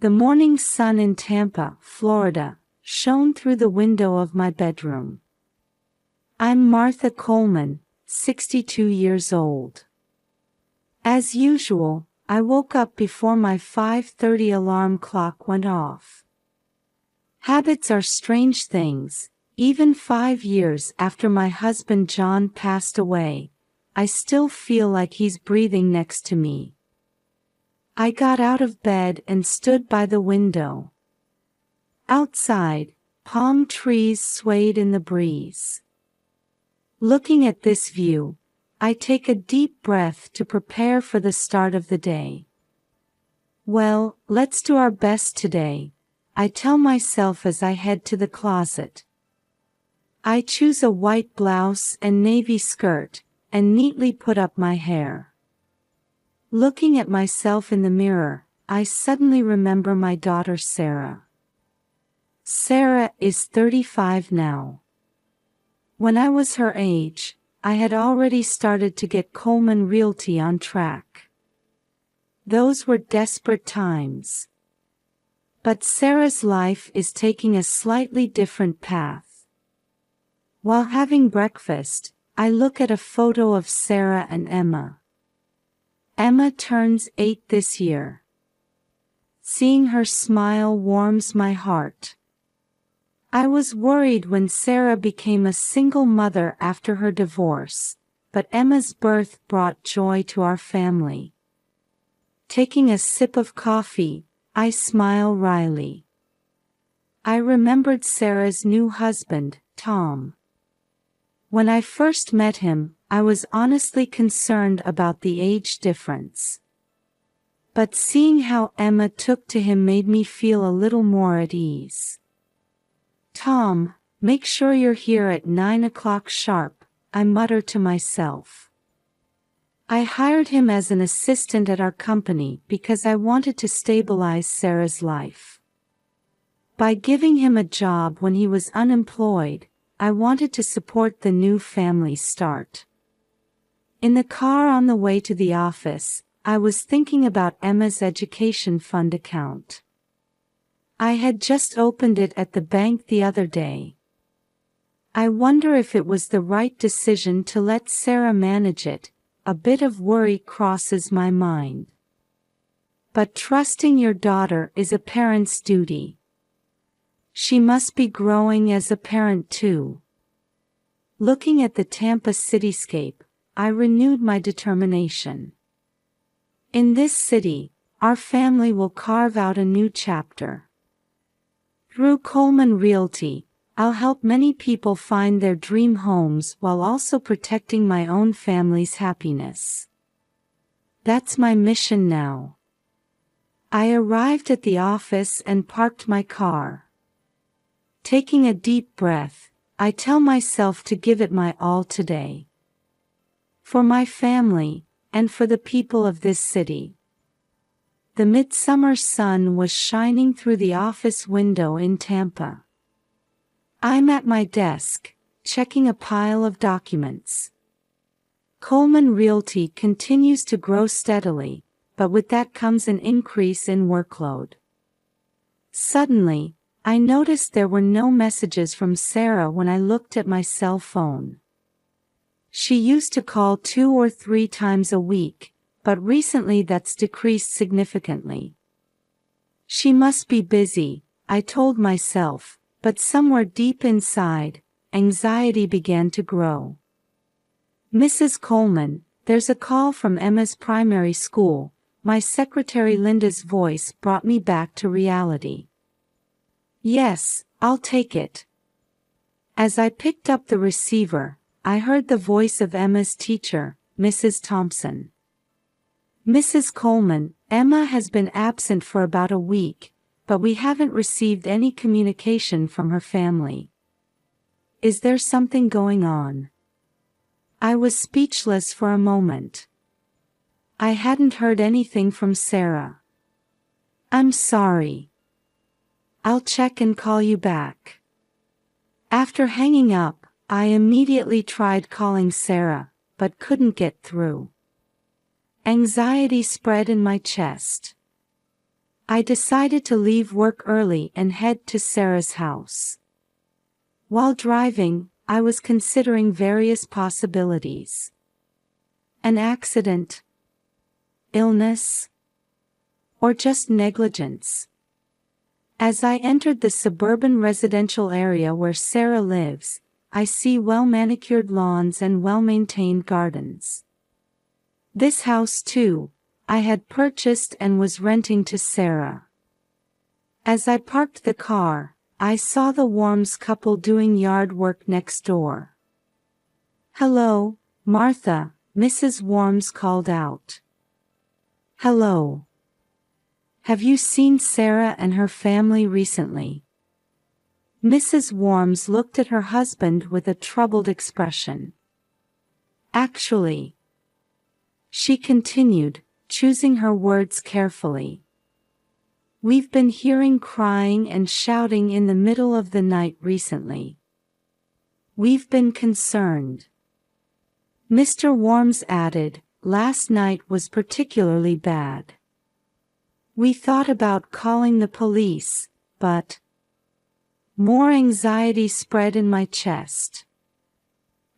The morning sun in Tampa, Florida, shone through the window of my bedroom. I'm Martha Coleman, 62 years old. As usual, I woke up before my 5:30 alarm clock went off. Habits are strange things. Even 5 years after my husband John passed away, I still feel like he's breathing next to me. I got out of bed and stood by the window. Outside, palm trees swayed in the breeze. Looking at this view, I take a deep breath to prepare for the start of the day. Well, let's do our best today, I tell myself as I head to the closet. I choose a white blouse and navy skirt, and neatly put up my hair. Looking at myself in the mirror, I suddenly remember my daughter Sarah. Sarah is 35 now. When I was her age, I had already started to get Coleman Realty on track. Those were desperate times. But Sarah's life is taking a slightly different path. While having breakfast, I look at a photo of Sarah and Emma. Emma turns 8 this year. Seeing her smile warms my heart. I was worried when Sarah became a single mother after her divorce, but Emma's birth brought joy to our family. Taking a sip of coffee, I smile wryly. I remembered Sarah's new husband, Tom. When I first met him, I was honestly concerned about the age difference. But seeing how Emma took to him made me feel a little more at ease. Tom, make sure you're here at 9 o'clock sharp, I mutter to myself. I hired him as an assistant at our company because I wanted to stabilize Sarah's life. By giving him a job when he was unemployed, I wanted to support the new family start. In the car on the way to the office, I was thinking about Emma's education fund account. I had just opened it at the bank the other day. I wonder if it was the right decision to let Sarah manage it. A bit of worry crosses my mind. But trusting your daughter is a parent's duty. She must be growing as a parent too. Looking at the Tampa cityscape, I renewed my determination. In this city, our family will carve out a new chapter. Through Coleman Realty, I'll help many people find their dream homes while also protecting my own family's happiness. That's my mission now. I arrived at the office and parked my car. Taking a deep breath, I tell myself to give it my all today. For my family, and for the people of this city. The midsummer sun was shining through the office window in Tampa. I'm at my desk, checking a pile of documents. Coleman Realty continues to grow steadily, but with that comes an increase in workload. Suddenly, I noticed there were no messages from Sarah when I looked at my cell phone. She used to call 2 or 3 times a week, but recently that's decreased significantly. She must be busy, I told myself, but somewhere deep inside, anxiety began to grow. Mrs. Coleman, there's a call from Emma's primary school. My secretary Linda's voice brought me back to reality. Yes, I'll take it. As I picked up the receiver, I heard the voice of Emma's teacher, Mrs. Thompson. Mrs. Coleman, Emma has been absent for about a week, but we haven't received any communication from her family. Is there something going on? I was speechless for a moment. I hadn't heard anything from Sarah. I'm sorry. I'll check and call you back. After hanging up, I immediately tried calling Sarah, but couldn't get through. Anxiety spread in my chest. I decided to leave work early and head to Sarah's house. While driving, I was considering various possibilities. An accident, illness, or just negligence. As I entered the suburban residential area where Sarah lives, I see well-manicured lawns and well-maintained gardens. This house, too, I had purchased and was renting to Sarah. As I parked the car, I saw the Worms couple doing yard work next door. "Hello, Martha," Mrs. Worms called out. "Hello. Have you seen Sarah and her family recently?" Mrs. Worms looked at her husband with a troubled expression. "Actually," she continued, choosing her words carefully, "we've been hearing crying and shouting in the middle of the night recently. We've been concerned." Mr. Worms added, "Last night was particularly bad. We thought about calling the police, but..." More anxiety spread in my chest.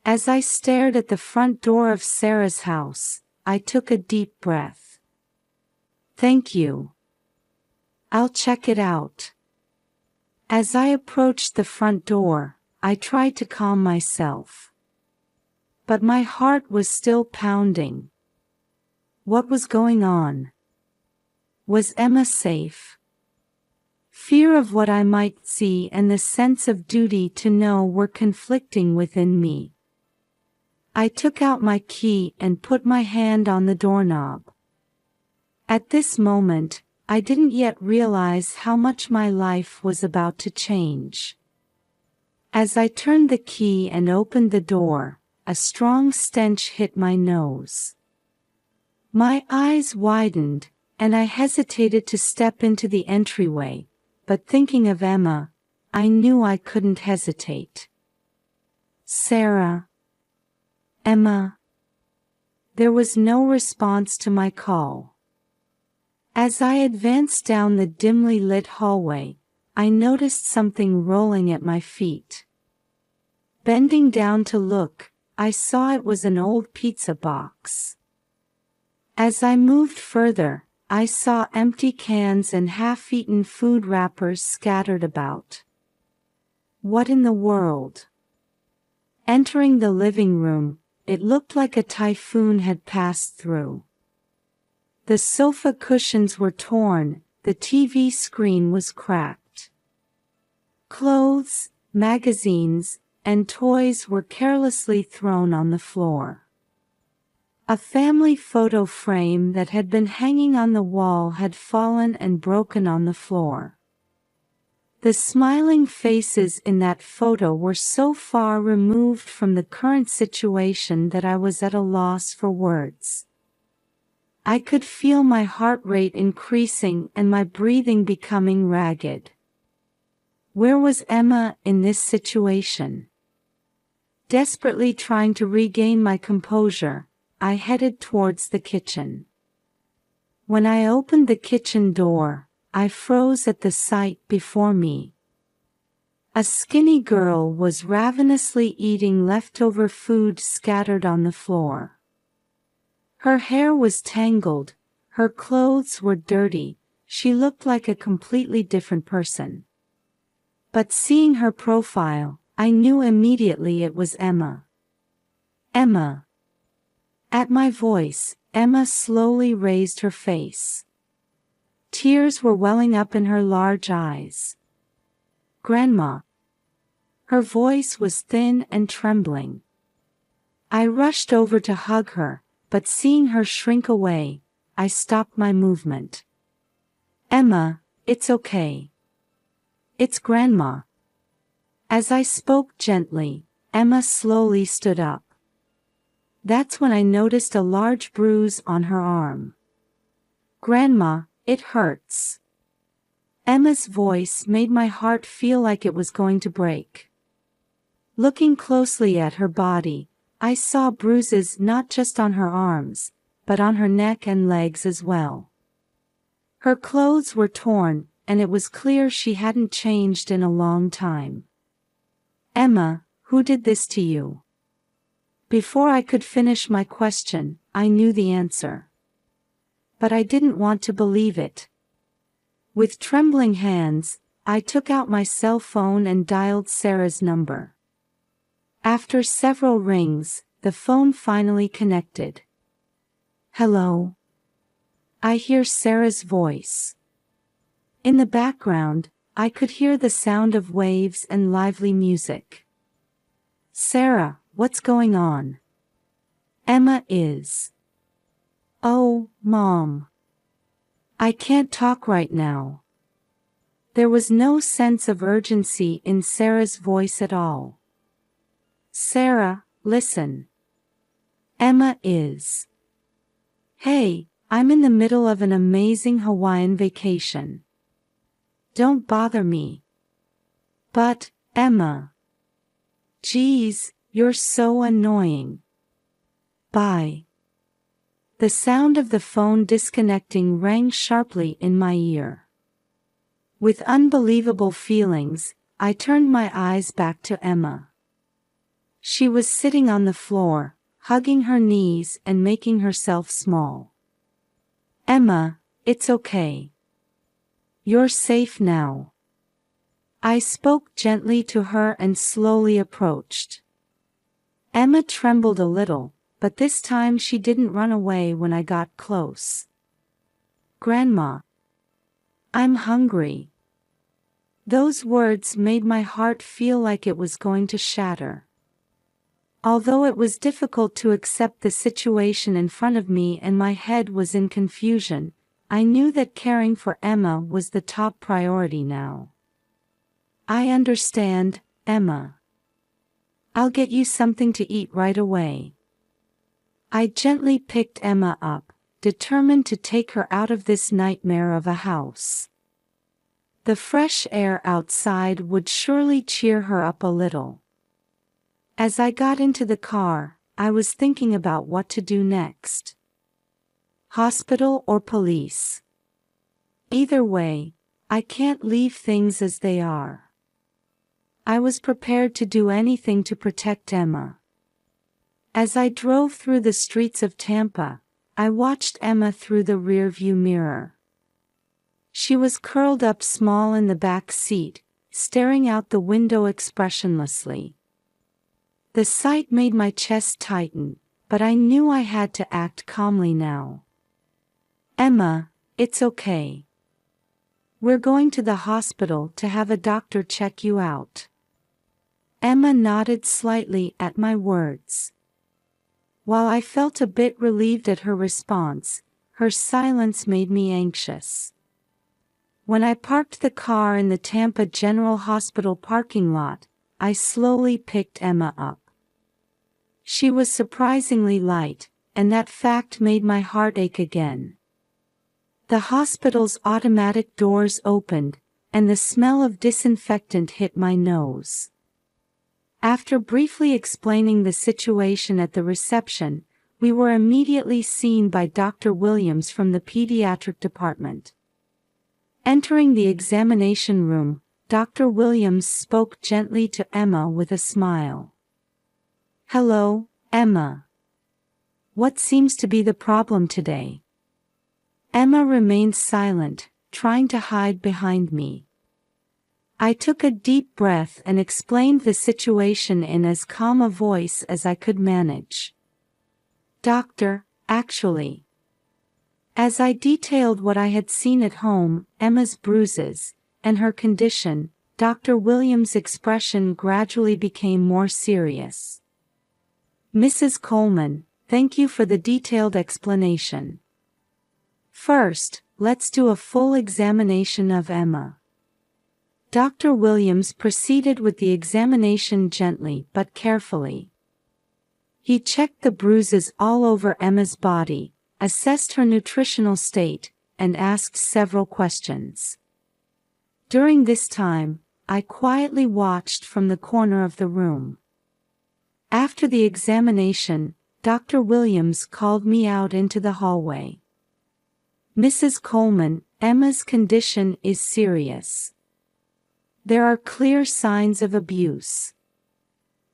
As I stared at the front door of Sarah's house, I took a deep breath. "Thank you. I'll check it out." As I approached the front door, I tried to calm myself. But my heart was still pounding. What was going on? Was Emma safe? Fear of what I might see and the sense of duty to know were conflicting within me. I took out my key and put my hand on the doorknob. At this moment, I didn't yet realize how much my life was about to change. As I turned the key and opened the door, a strong stench hit my nose. My eyes widened, and I hesitated to step into the entryway, but thinking of Emma, I knew I couldn't hesitate. "Sarah. Emma." There was no response to my call. As I advanced down the dimly lit hallway, I noticed something rolling at my feet. Bending down to look, I saw it was an old pizza box. As I moved further, I saw empty cans and half-eaten food wrappers scattered about. What in the world? Entering the living room, it looked like a typhoon had passed through. The sofa cushions were torn, the TV screen was cracked. Clothes, magazines, and toys were carelessly thrown on the floor. A family photo frame that had been hanging on the wall had fallen and broken on the floor. The smiling faces in that photo were so far removed from the current situation that I was at a loss for words. I could feel my heart rate increasing and my breathing becoming ragged. Where was Emma in this situation? Desperately trying to regain my composure, I headed towards the kitchen. When I opened the kitchen door, I froze at the sight before me. A skinny girl was ravenously eating leftover food scattered on the floor. Her hair was tangled, her clothes were dirty, she looked like a completely different person. But seeing her profile, I knew immediately it was Emma. "Emma." At my voice, Emma slowly raised her face. Tears were welling up in her large eyes. "Grandma." Her voice was thin and trembling. I rushed over to hug her, but seeing her shrink away, I stopped my movement. "Emma, it's okay. It's Grandma." As I spoke gently, Emma slowly stood up. That's when I noticed a large bruise on her arm. "Grandma, it hurts." Emma's voice made my heart feel like it was going to break. Looking closely at her body, I saw bruises not just on her arms, but on her neck and legs as well. Her clothes were torn, and it was clear she hadn't changed in a long time. "Emma, who did this to you?" Before I could finish my question, I knew the answer. But I didn't want to believe it. With trembling hands, I took out my cell phone and dialed Sarah's number. After several rings, the phone finally connected. "Hello?" I hear Sarah's voice. In the background, I could hear the sound of waves and lively music. "Sarah, what's going on?" "Emma is." "Oh, Mom. I can't talk right now." There was no sense of urgency in Sarah's voice at all. "Sarah, listen. Emma is." "Hey, I'm in the middle of an amazing Hawaiian vacation. Don't bother me." "But, Emma." "Geez, you're so annoying. Bye." The sound of the phone disconnecting rang sharply in my ear. With unbelievable feelings, I turned my eyes back to Emma. She was sitting on the floor, hugging her knees and making herself small. "Emma, it's okay. You're safe now." I spoke gently to her and slowly approached. Emma trembled a little, but this time she didn't run away when I got close. "Grandma. I'm hungry." Those words made my heart feel like it was going to shatter. Although it was difficult to accept the situation in front of me and my head was in confusion, I knew that caring for Emma was the top priority now. "I understand, Emma. I'll get you something to eat right away." I gently picked Emma up, determined to take her out of this nightmare of a house. The fresh air outside would surely cheer her up a little. As I got into the car, I was thinking about what to do next. Hospital or police? Either way, I can't leave things as they are. I was prepared to do anything to protect Emma. As I drove through the streets of Tampa, I watched Emma through the rearview mirror. She was curled up small in the back seat, staring out the window expressionlessly. The sight made my chest tighten, but I knew I had to act calmly now. "Emma, it's okay. We're going to the hospital to have a doctor check you out." Emma nodded slightly at my words. While I felt a bit relieved at her response, her silence made me anxious. When I parked the car in the Tampa General Hospital parking lot, I slowly picked Emma up. She was surprisingly light, and that fact made my heart ache again. The hospital's automatic doors opened, and the smell of disinfectant hit my nose. After briefly explaining the situation at the reception, we were immediately seen by Dr. Williams from the pediatric department. Entering the examination room, Dr. Williams spoke gently to Emma with a smile. "Hello, Emma. What seems to be the problem today?" Emma remained silent, trying to hide behind me. I took a deep breath and explained the situation in as calm a voice as I could manage. "Doctor, actually." As I detailed what I had seen at home, Emma's bruises, and her condition, Dr. Williams' expression gradually became more serious. "Mrs. Coleman, thank you for the detailed explanation. First, let's do a full examination of Emma." Dr. Williams proceeded with the examination gently but carefully. He checked the bruises all over Emma's body, assessed her nutritional state, and asked several questions. During this time, I quietly watched from the corner of the room. After the examination, Dr. Williams called me out into the hallway. Mrs. Coleman, Emma's condition is serious. There are clear signs of abuse.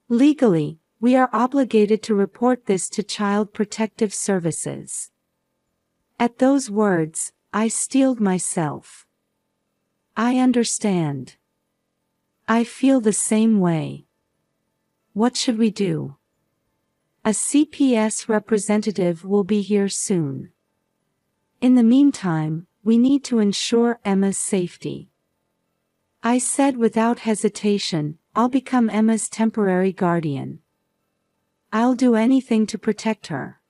Legally, we are obligated to report this to Child Protective Services." At those words, I steeled myself. I understand. I feel the same way. What should we do? A CPS representative will be here soon. In the meantime, we need to ensure Emma's safety. I said without hesitation, I'll become Emma's temporary guardian. I'll do anything to protect her.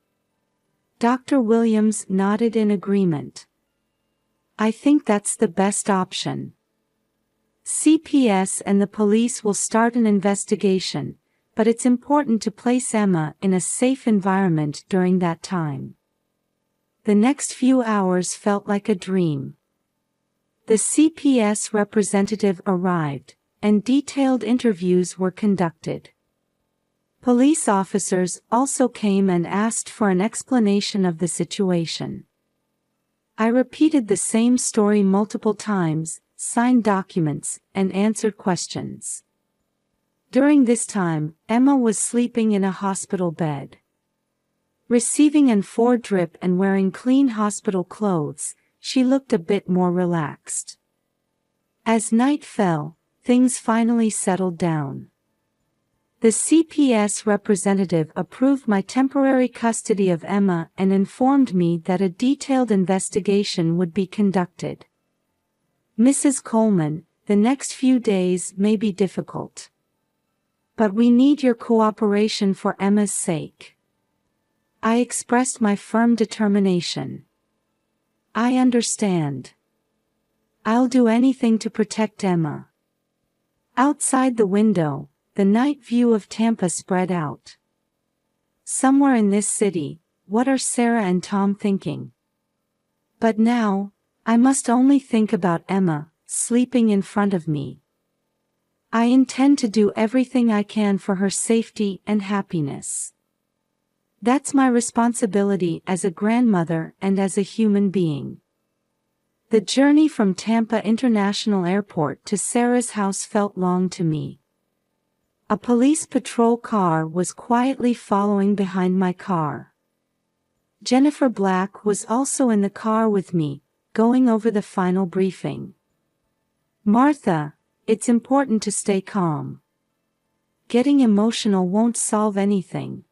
Dr. Williams nodded in agreement. I think that's the best option. CPS and the police will start an investigation, but it's important to place Emma in a safe environment during that time. The next few hours felt like a dream. The CPS representative arrived, and detailed interviews were conducted. Police officers also came and asked for an explanation of the situation. I repeated the same story multiple times, signed documents, and answered questions. During this time, Emma was sleeping in a hospital bed. Receiving an 4 drip and wearing clean hospital clothes, she looked a bit more relaxed. As night fell, things finally settled down. The CPS representative approved my temporary custody of Emma and informed me that a detailed investigation would be conducted. Mrs. Coleman, the next few days may be difficult. But we need your cooperation for Emma's sake. I expressed my firm determination. I understand. I'll do anything to protect Emma. Outside the window, the night view of Tampa spread out. Somewhere in this city, what are Sarah and Tom thinking? But now, I must only think about Emma, sleeping in front of me. I intend to do everything I can for her safety and happiness. That's my responsibility as a grandmother and as a human being. The journey from Tampa International Airport to Sarah's house felt long to me. A police patrol car was quietly following behind my car. Jennifer Black was also in the car with me, going over the final briefing. "Martha, it's important to stay calm. Getting emotional won't solve anything."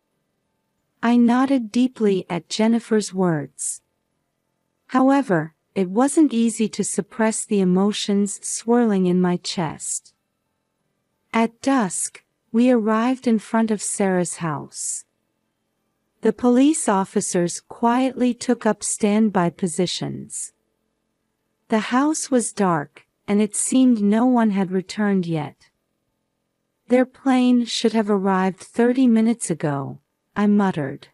I nodded deeply at Jennifer's words. However, it wasn't easy to suppress the emotions swirling in my chest. At dusk, we arrived in front of Sarah's house. The police officers quietly took up standby positions. The house was dark, and it seemed no one had returned yet. "Their plane should have arrived 30 minutes ago," I muttered.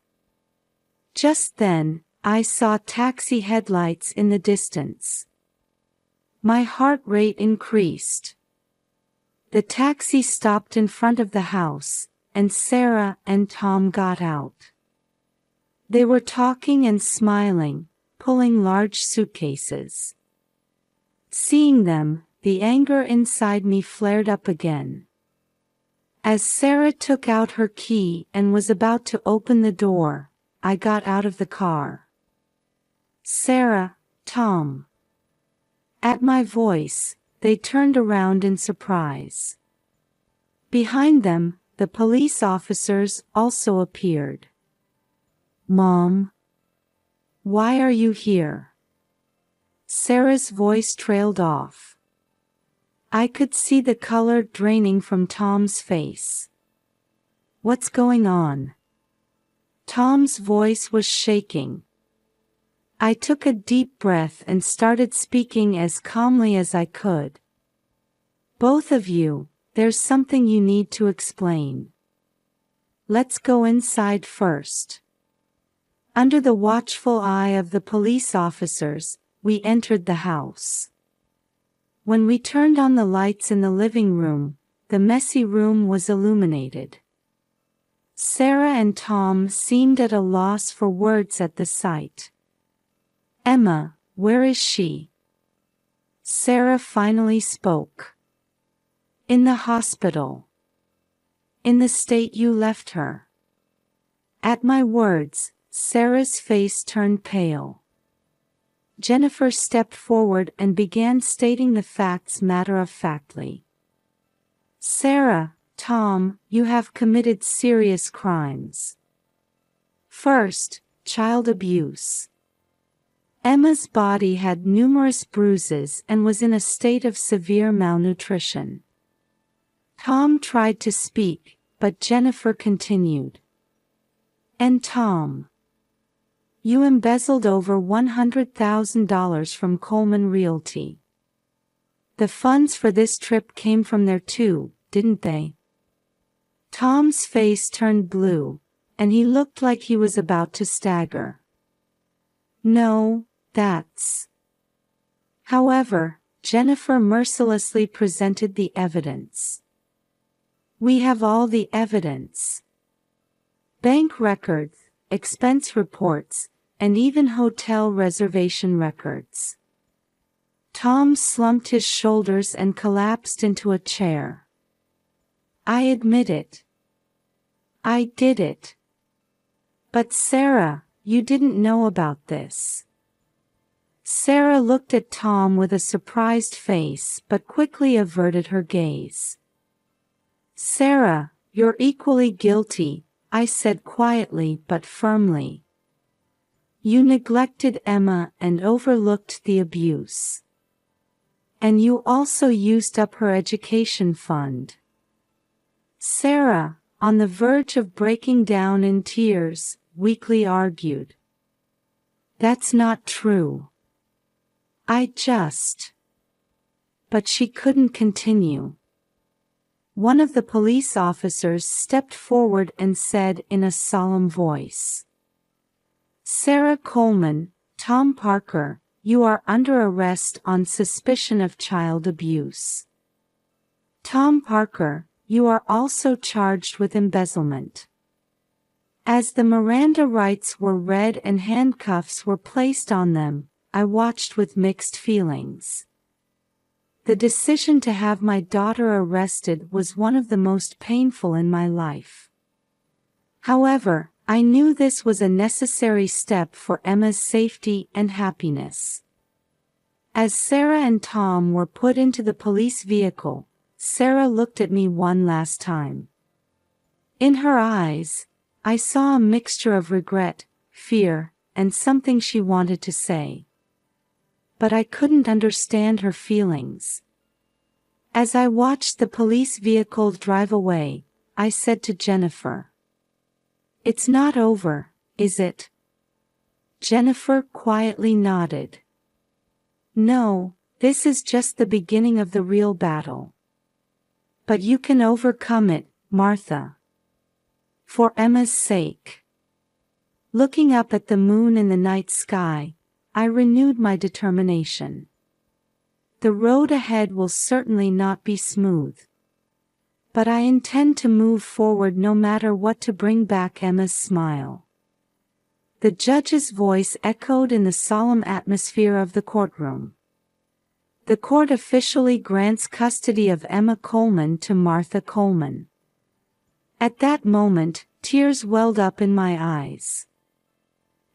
Just then, I saw taxi headlights in the distance. My heart rate increased. The taxi stopped in front of the house, and Sarah and Tom got out. They were talking and smiling, pulling large suitcases. Seeing them, the anger inside me flared up again. As Sarah took out her key and was about to open the door, I got out of the car. "Sarah, Tom." At my voice, they turned around in surprise. Behind them, the police officers also appeared. "Mom? Why are you here?" Sarah's voice trailed off. I could see the color draining from Tom's face. "What's going on?" Tom's voice was shaking. I took a deep breath and started speaking as calmly as I could. "Both of you, there's something you need to explain. Let's go inside first." Under the watchful eye of the police officers, we entered the house. When we turned on the lights in the living room, the messy room was illuminated. Sarah and Tom seemed at a loss for words at the sight. Emma, where is she? Sarah finally spoke. In the hospital. In the state you left her. At my words, Sarah's face turned pale. Jennifer stepped forward and began stating the facts matter-of-factly. Sarah, Tom, you have committed serious crimes. First, child abuse. Emma's body had numerous bruises and was in a state of severe malnutrition. Tom tried to speak, but Jennifer continued. And Tom, you embezzled over $100,000 from Coleman Realty. The funds for this trip came from there too, didn't they? Tom's face turned blue, and he looked like he was about to stagger. No, that's... However, Jennifer mercilessly presented the evidence. We have all the evidence. Bank records, expense reports, and even hotel reservation records. Tom slumped his shoulders and collapsed into a chair. I admit it. I did it. But Sarah, you didn't know about this. Sarah looked at Tom with a surprised face but quickly averted her gaze. Sarah, you're equally guilty, I said quietly but firmly. You neglected Emma and overlooked the abuse. And you also used up her education fund. Sarah, on the verge of breaking down in tears, weakly argued. That's not true. But she couldn't continue. One of the police officers stepped forward and said in a solemn voice. Sarah Coleman, Tom Parker, you are under arrest on suspicion of child abuse. Tom Parker, you are also charged with embezzlement. As the Miranda rights were read and handcuffs were placed on them, I watched with mixed feelings. The decision to have my daughter arrested was one of the most painful in my life. However, I knew this was a necessary step for Emma's safety and happiness. As Sarah and Tom were put into the police vehicle, Sarah looked at me one last time. In her eyes, I saw a mixture of regret, fear, and something she wanted to say. But I couldn't understand her feelings. As I watched the police vehicle drive away, I said to Jennifer, It's not over, is it? Jennifer quietly nodded. No, this is just the beginning of the real battle. But you can overcome it, Martha. For Emma's sake. Looking up at the moon in the night sky, I renewed my determination. The road ahead will certainly not be smooth. But I intend to move forward no matter what to bring back Emma's smile. The judge's voice echoed in the solemn atmosphere of the courtroom. The court officially grants custody of Emma Coleman to Martha Coleman. At that moment, tears welled up in my eyes.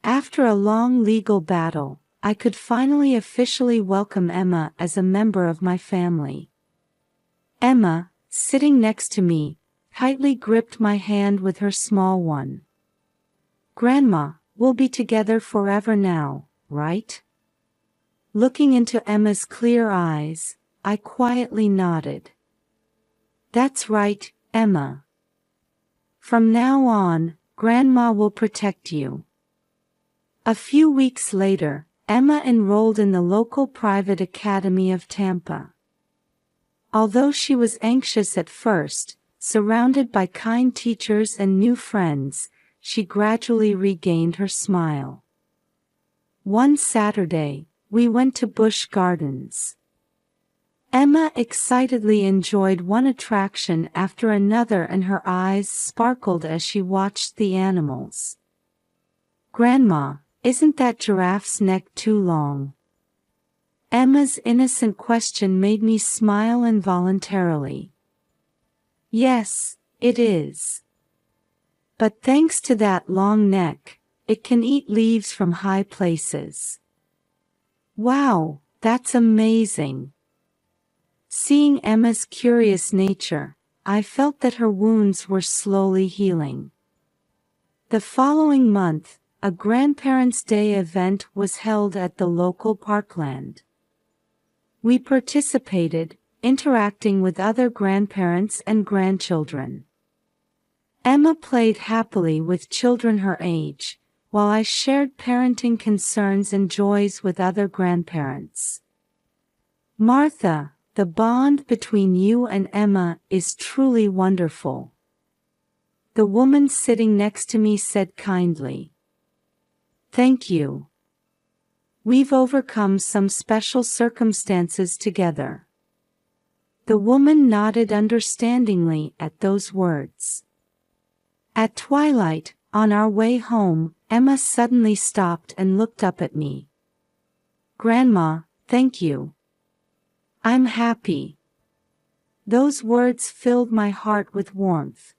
After a long legal battle, I could finally officially welcome Emma as a member of my family. Emma, sitting next to me, tightly gripped my hand with her small one. Grandma, we'll be together forever now, right? Looking into Emma's clear eyes, I quietly nodded. That's right, Emma. From now on, Grandma will protect you. A few weeks later, Emma enrolled in the local private academy of Tampa. Although she was anxious at first, surrounded by kind teachers and new friends, she gradually regained her smile. One Saturday, we went to Busch Gardens. Emma excitedly enjoyed one attraction after another and her eyes sparkled as she watched the animals. Grandma, Isn't that giraffe's neck too long? Emma's innocent question made me smile involuntarily. Yes, it is. But thanks to that long neck, it can eat leaves from high places. Wow, that's amazing. Seeing Emma's curious nature, I felt that her wounds were slowly healing. The following month, a Grandparents' Day event was held at the local parkland. We participated, interacting with other grandparents and grandchildren. Emma played happily with children her age, while I shared parenting concerns and joys with other grandparents. Martha, the bond between you and Emma is truly wonderful. The woman sitting next to me said kindly. Thank you. We've overcome some special circumstances together. The woman nodded understandingly at those words. At twilight, on our way home, Emma suddenly stopped and looked up at me. Grandma, thank you. I'm happy. Those words filled my heart with warmth.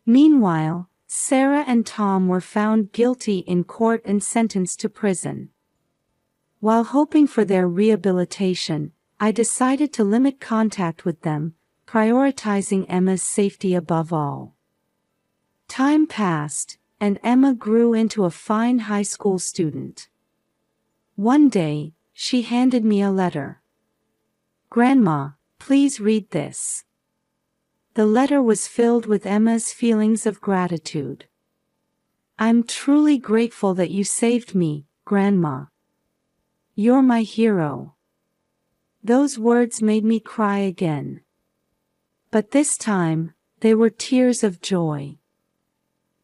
Meanwhile, Sarah and Tom were found guilty in court and sentenced to prison. While hoping for their rehabilitation, I decided to limit contact with them, prioritizing Emma's safety above all. Time passed, and Emma grew into a fine high school student. One day, she handed me a letter. Grandma, please read this. The letter was filled with Emma's feelings of gratitude. I'm truly grateful that you saved me, Grandma. You're my hero. Those words made me cry again. But this time, they were tears of joy.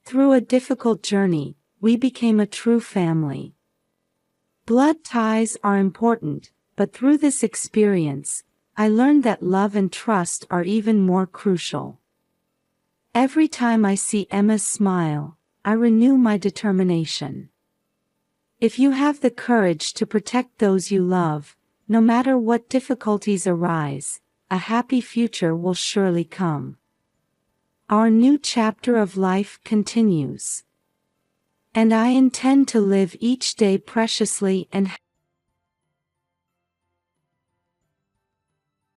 Through a difficult journey, we became a true family. Blood ties are important, but through this experience, I learned that love and trust are even more crucial. Every time I see Emma smile, I renew my determination. If you have the courage to protect those you love, no matter what difficulties arise, a happy future will surely come. Our new chapter of life continues. And I intend to live each day preciously and